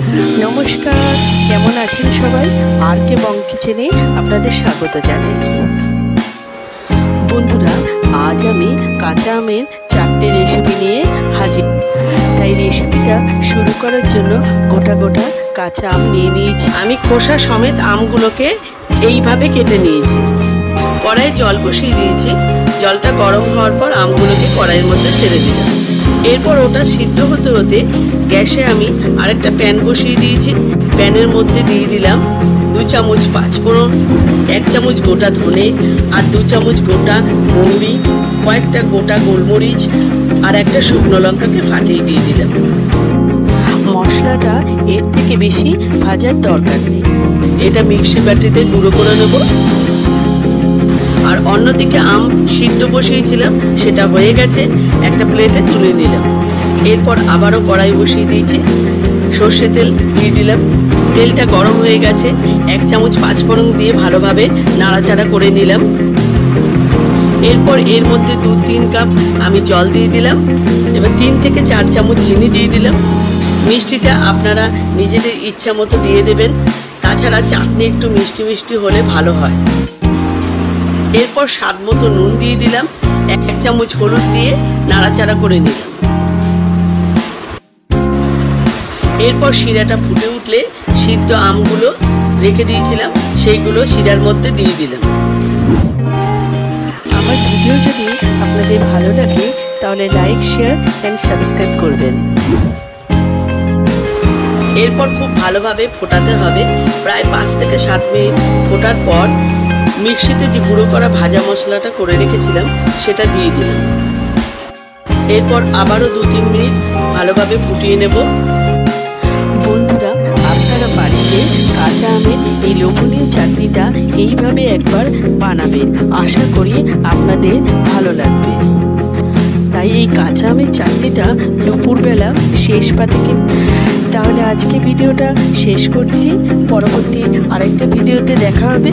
নমস্কার, কেমন আছেন সবাই? আর কে বং কিচেনে আপনাদের স্বাগত জানাই। বন্ধুরা, আজ আমি কাঁচা আমের চারটে রেসিপি নিয়ে হাজির। তাই রেসিপিটা শুরু করার জন্য গোটা গোটা কাঁচা আম নিয়ে নিয়েছি। আমি খোসা সমেত আমগুলোকে এইভাবে কেটে নিয়েছি। কড়াইয়ে জল বসিয়ে দিয়েছি। জলটা গরম হওয়ার পর আমগুলোকে কড়াইয়ের মধ্যে ছেড়ে দিলাম। এরপর ওটা সিদ্ধ হতে হতে গ্যাসে আমি আরেকটা প্যান বসিয়ে দিয়েছি। প্যানের মধ্যে দিয়ে দিলাম 2 চামচ পাঁচফোড়ন, 1 চামচ গোটা ধনে, আর 2 চামচ গোটা মৌরি, কয়েকটা গোটা গোলমরিচ আর একটা শুকনো লঙ্কাকে ফাটিয়ে দিয়ে দিলাম। মশলাটা এর থেকে বেশি ভাজার দরকার নেই। এটা মিক্সি বাটিতে গুঁড়ো করে নেব। আর অন্যদিকে আম সিদ্ধ বসিয়েছিলাম, সেটা হয়ে গেছে, একটা প্লেটে তুলে নিলাম। এরপর আবারও কড়াই বসিয়ে দিয়েছি। সর্ষে তেল দিয়ে দিলাম। তেলটা গরম হয়ে গেছে। 1 চামচ পাঁচফোড়ন দিয়ে ভালোভাবে নাড়াচাড়া করে নিলাম। এরপর এর মধ্যে 2-3 কাপ আমি জল দিয়ে দিলাম। এবার 3 থেকে 4 চামচ চিনি দিয়ে দিলাম। মিষ্টিটা আপনারা নিজেদের ইচ্ছা মতো দিয়ে দেবেন। তাছাড়া চাটনি একটু মিষ্টি মিষ্টি হলে ভালো হয়। এরপর স্বাদ মতো নুন দিয়ে দিলাম। 1 চামচ হলুদ দিয়ে নাড়াচাড়া করে নিলাম। এরপর শিরাটা ফুটে উঠলে সিদ্ধ আমগুলো রেখে দিয়েছিলাম, সেইগুলো শিরার মধ্যে দিয়ে দিলাম। আমার ভিডিও যদি আপনাদের ভালো লাগে তাহলে লাইক, শেয়ার অ্যান্ড সাবস্ক্রাইব করবেন। এরপর খুব ভালোভাবে ফোটাতে হবে। প্রায় 5 থেকে 7 মিনিট ফোটার পর মিক্সিতে যে গুঁড়ো করা ভাজা মশলাটা করে রেখেছিলাম সেটা দিয়ে দিলাম। এরপর আবারও 2-3 মিনিট ভালোভাবে ফুটিয়ে নেব। বন্ধুরা, আপনারা বাড়িতে কাঁচা আমের এই লোভনীয় চাটনিটা এইভাবে একবার বানাবেন। আশা করি আপনাদের ভালো লাগবে। তাই এই কাঁচা আমের চাটনিটা দুপুরবেলা শেষ পাতে তাহলে আজকে ভিডিওটা শেষ করছি। পরবর্তী আরেকটা ভিডিওতে দেখা হবে।